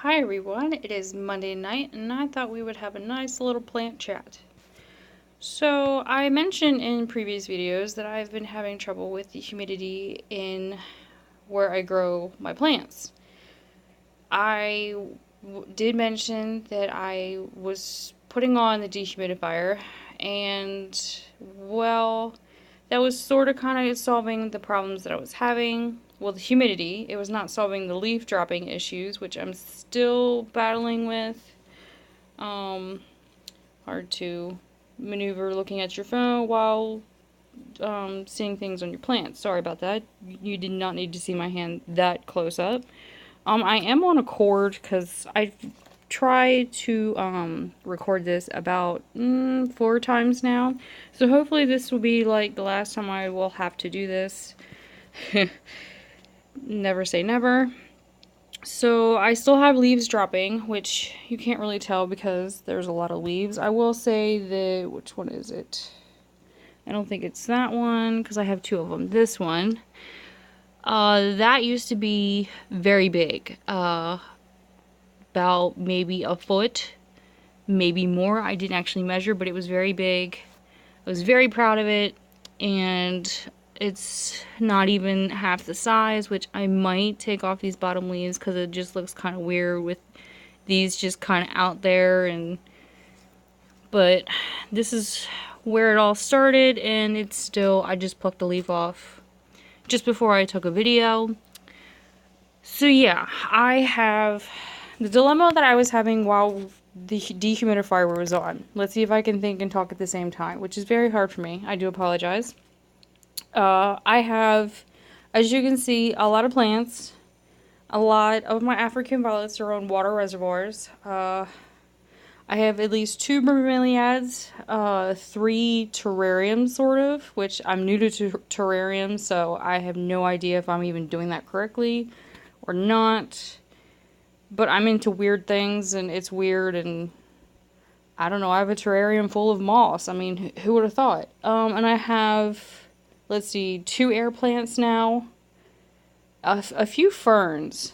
Hi everyone, it is Monday night and I thought we would have a nice little plant chat. So I mentioned in previous videos that I've been having trouble with the humidity in where I grow my plants. I did mention that I was putting on the dehumidifier and well, that was sort of kind of solving the problems that I was having. Well, the humidity, it was not solving the leaf dropping issues, which I'm still battling with. Hard to maneuver looking at your phone while seeing things on your plants. Sorry about that. You did not need to see my hand that close up. I am on a cord because I tried to record this about 4 times now. So hopefully this will be like the last time I will have to do this. Never say never. So I still have leaves dropping, which you can't really tell because there's a lot of leaves. I will say which one is it? I don't think it's that one because I have two of them. This one. That used to be very big. About maybe a foot, maybe more. I didn't actually measure, but it was very big. I was very proud of it, and it's not even half the size, which I might take off these bottom leaves because it just looks kind of weird with these just kind of out there. But this is where it all started, and it's still, I just plucked the leaf off just before I took a video. So yeah, I have the dilemma that I was having while the dehumidifier was on. Let's see if I can think and talk at the same time, which is very hard for me. I do apologize. I have, as you can see, a lot of plants. A lot of my African violets are on water reservoirs. I have at least 2 bromeliads, 3 terrariums, sort of, which I'm new to terrariums, so I have no idea if I'm even doing that correctly or not. But I'm into weird things, and it's weird, and I don't know, I have a terrarium full of moss. I mean, who would have thought? And I have, let's see, 2 air plants now, a few ferns,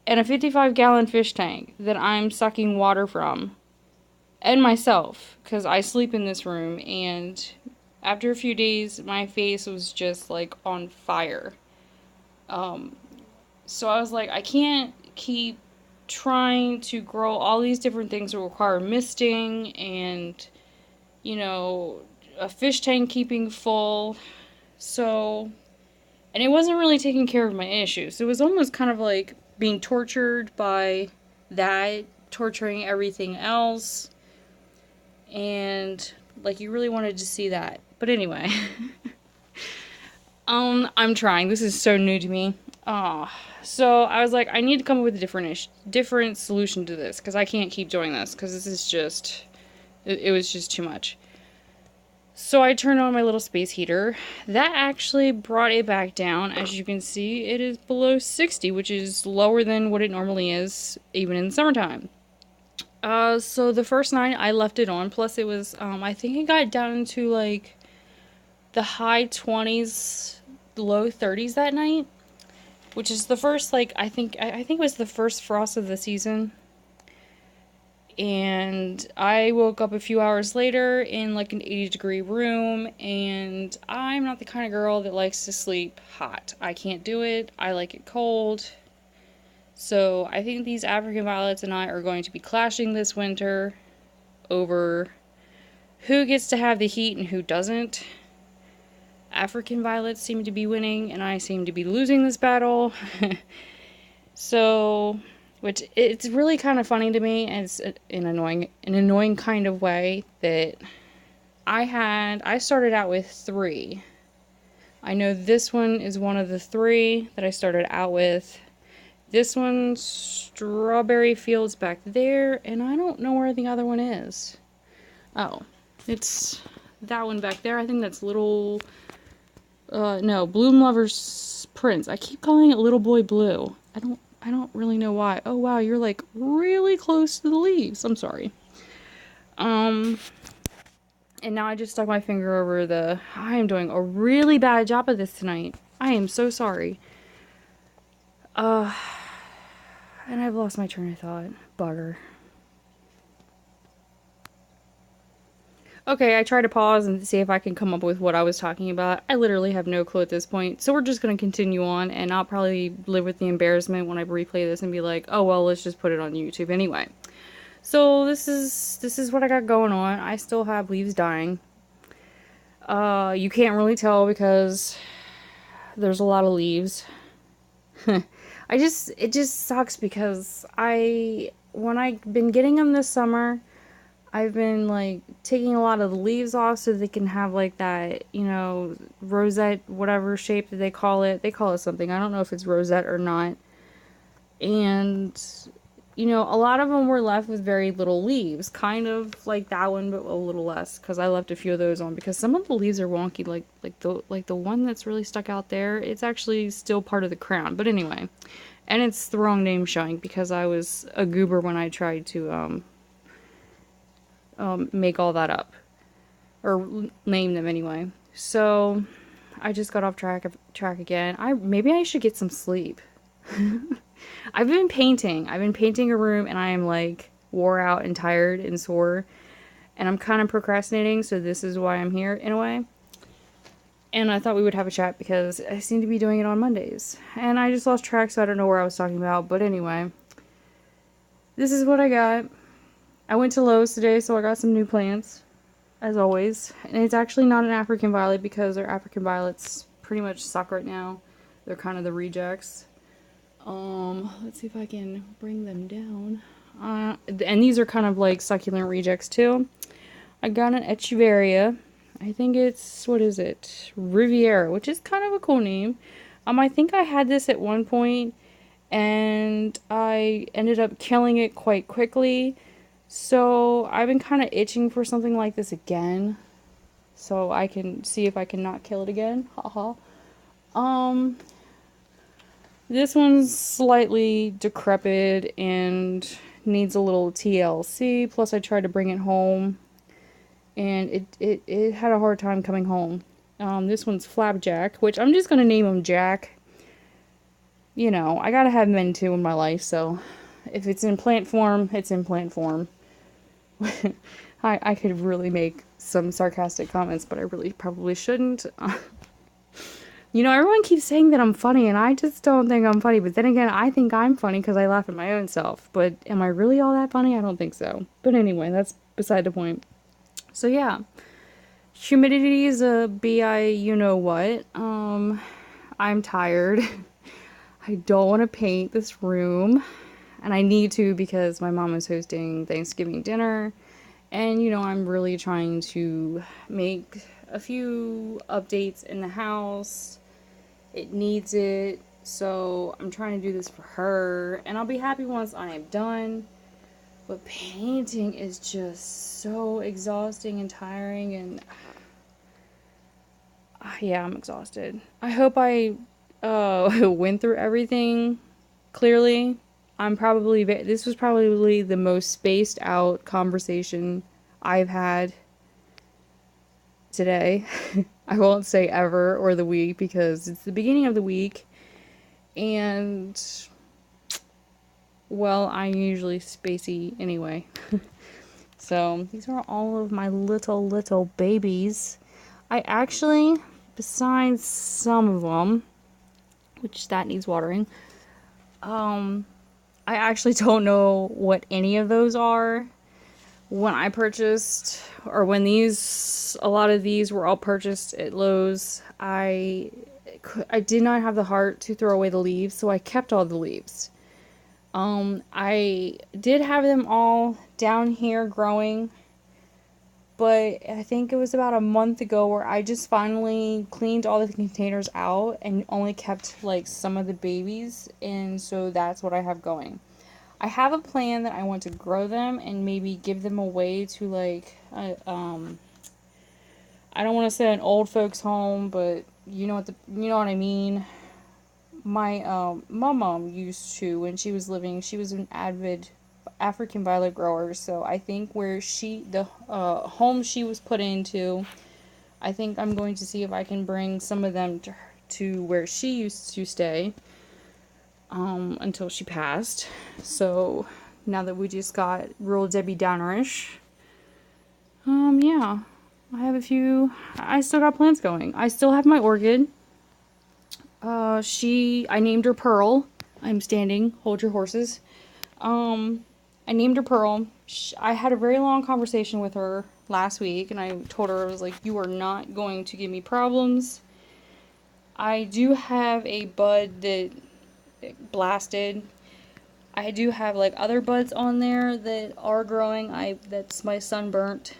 and a 55-gallon fish tank that I'm sucking water from. And myself, because I sleep in this room, and after a few days, my face was just, like, on fire. So I was like, I can't keep trying to grow all these different things that require misting and, you know, a fish tank keeping full. So, and it wasn't really taking care of my issues. It was almost kind of like being tortured by that, torturing everything else. And, like, you really wanted to see that. But anyway. I'm trying. This is so new to me. So I was like, I need to come up with a different solution to this, because I can't keep doing this, because this is just, it was just too much. So I turned on my little space heater. That actually brought it back down. As you can see, it is below 60, which is lower than what it normally is, even in the summertime. So the first night I left it on, plus it was, I think it got down to, like, the high 20s, low 30s that night, which is the first, like, I think it was the first frost of the season. And I woke up a few hours later in, like, an 80-degree room, and I'm not the kind of girl that likes to sleep hot. I can't do it. I like it cold. So I think these African violets and I are going to be clashing this winter over who gets to have the heat and who doesn't. African violets seem to be winning, and I seem to be losing this battle. So, which it's really kind of funny to me, and it's an annoying kind of way that I started out with 3. I know this one is one of the 3 that I started out with. This one's Strawberry Fields back there, and I don't know where the other one is. Oh, it's that one back there. I think that's Little... no, Bloom Lover's Prince. I keep calling it Little Boy Blue. I don't really know why. Oh wow, you're like really close to the leaves. I'm sorry. And now I just stuck my finger over I am doing a really bad job of this tonight. I am so sorry. And I've lost my train of thought. Bugger. Okay, I tried to pause and see if I can come up with what I was talking about. I literally have no clue at this point. So we're just going to continue on, and I'll probably live with the embarrassment when I replay this and be like, oh, well, let's just put it on YouTube anyway. So this is what I got going on. I still have leaves dying. You can't really tell because there's a lot of leaves. It just sucks because when I've been getting them this summer, I've been like taking a lot of the leaves off so they can have like that, you know, rosette, whatever shape that they call it. They call it something. I don't know if it's rosette or not. And, you know, a lot of them were left with very little leaves, kind of like that one, but a little less, because I left a few of those on because some of the leaves are wonky, like the one that's really stuck out there. It's actually still part of the crown, but anyway, and it's the wrong name showing because I was a goober when I tried to make all that up or name them anyway. So I just got off track again. Maybe I should get some sleep. I've been painting. I've been painting a room and I am like wore out and tired and sore. And I'm kind of procrastinating, so this is why I'm here in a way. And I thought we would have a chat because I seem to be doing it on Mondays. And I just lost track, so I don't know where I was talking about. But anyway, this is what I got. I went to Lowe's today, so I got some new plants, as always. And it's actually not an African violet because our African violets pretty much suck right now. They're kind of the rejects. Let's see if I can bring them down. And these are kind of like succulent rejects too. I got an Echeveria. I think it's, what is it? Riviera, which is kind of a cool name. I think I had this at one point and I ended up killing it quite quickly. So I've been kind of itching for something like this again. So I can see if I can not kill it again. Haha. This one's slightly decrepit and needs a little TLC. Plus, I tried to bring it home, and it had a hard time coming home. This one's Flapjack, which I'm just gonna name him Jack. You know, I gotta have men too in my life, so if it's in plant form, it's in plant form. I could really make some sarcastic comments, but I really probably shouldn't. You know, everyone keeps saying that I'm funny, and I just don't think I'm funny. But then again, I think I'm funny because I laugh at my own self. But am I really all that funny? I don't think so. But anyway, that's beside the point. So yeah, humidity is a BI you know what. I'm tired. I don't want to paint this room. And I need to because my mom is hosting Thanksgiving dinner. And, you know, I'm really trying to make a few updates in the house. It needs it, so I'm trying to do this for her, and I'll be happy once I am done. But painting is just so exhausting and tiring, and yeah, I'm exhausted. I hope I went through everything clearly. This was probably the most spaced out conversation I've had today. I won't say ever or the week because it's the beginning of the week and well, I'm usually spacey anyway. So these are all of my little babies. I actually, besides some of them, which that needs watering, I actually don't know what any of those are. When I purchased, or when a lot of these were all purchased at Lowe's, I did not have the heart to throw away the leaves, so I kept all the leaves. I did have them all down here growing, but I think it was about a month ago where I just finally cleaned all the containers out and only kept like some of the babies, and so that's what I have going. I have a plan that I want to grow them and maybe give them away to like, I don't want to say an old folks home, but you know what I mean. My mom used to, when she was living, she was an avid African violet grower. So I think where the home she was put into, I think I'm going to see if I can bring some of them to where she used to stay. until she passed. So now that we just got real Debbie Downerish, yeah, I still got plants going. I still have my orchid. I named her Pearl. I'm standing, hold your horses. I named her Pearl. I had a very long conversation with her last week, and I told her, I was like, you are not going to give me problems. I do have a bud that blasted. I do have like other buds on there that are growing. That's my sunburnt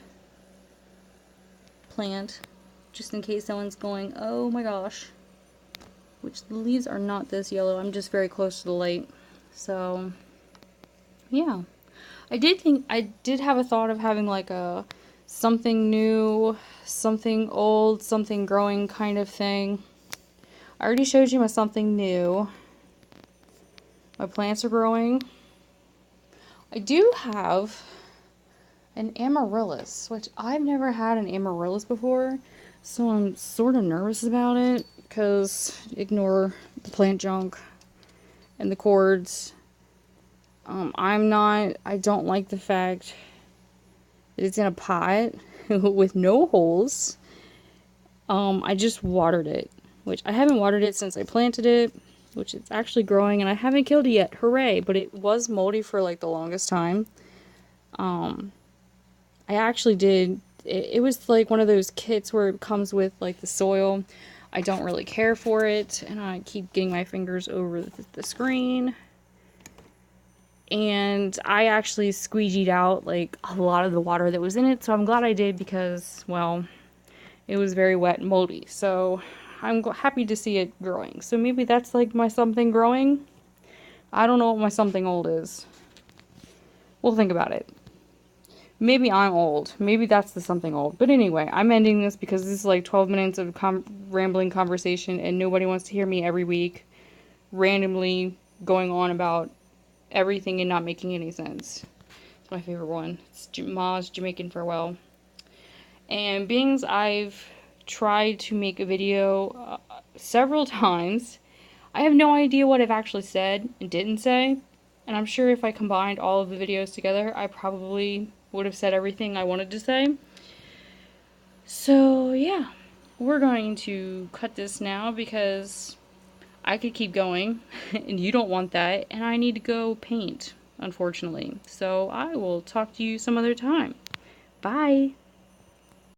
plant, just in case someone's going, oh my gosh. Which the leaves are not this yellow. I'm just very close to the light. So, yeah. I did have a thought of having like a something new, something old, something growing kind of thing. I already showed you my something new. My plants are growing. I do have an amaryllis, which I've never had an amaryllis before, so I'm sort of nervous about it, because ignore the plant junk and the cords. I don't like the fact that it's in a pot with no holes. I just watered it, which I haven't watered it since I planted it, which it's actually growing, and I haven't killed it yet, hooray, but it was moldy for like the longest time. I actually did, it was like one of those kits where it comes with like the soil. I don't really care for it, and I keep getting my fingers over the screen. And I actually squeegeed out like a lot of the water that was in it, so I'm glad I did because, well, it was very wet and moldy. So I'm happy to see it growing. So maybe that's like my something growing. I don't know what my something old is. We'll think about it. Maybe I'm old. Maybe that's the something old. But anyway, I'm ending this because this is like 12 minutes of rambling conversation, and nobody wants to hear me every week randomly going on about everything and not making any sense. It's my favorite one. It's Ma's Jamaican Farewell. And being I've tried to make a video several times, I have no idea what I've actually said and didn't say. And I'm sure if I combined all of the videos together, I probably would have said everything I wanted to say. So, yeah. We're going to cut this now because I could keep going, and you don't want that, and I need to go paint, unfortunately. So I will talk to you some other time. Bye!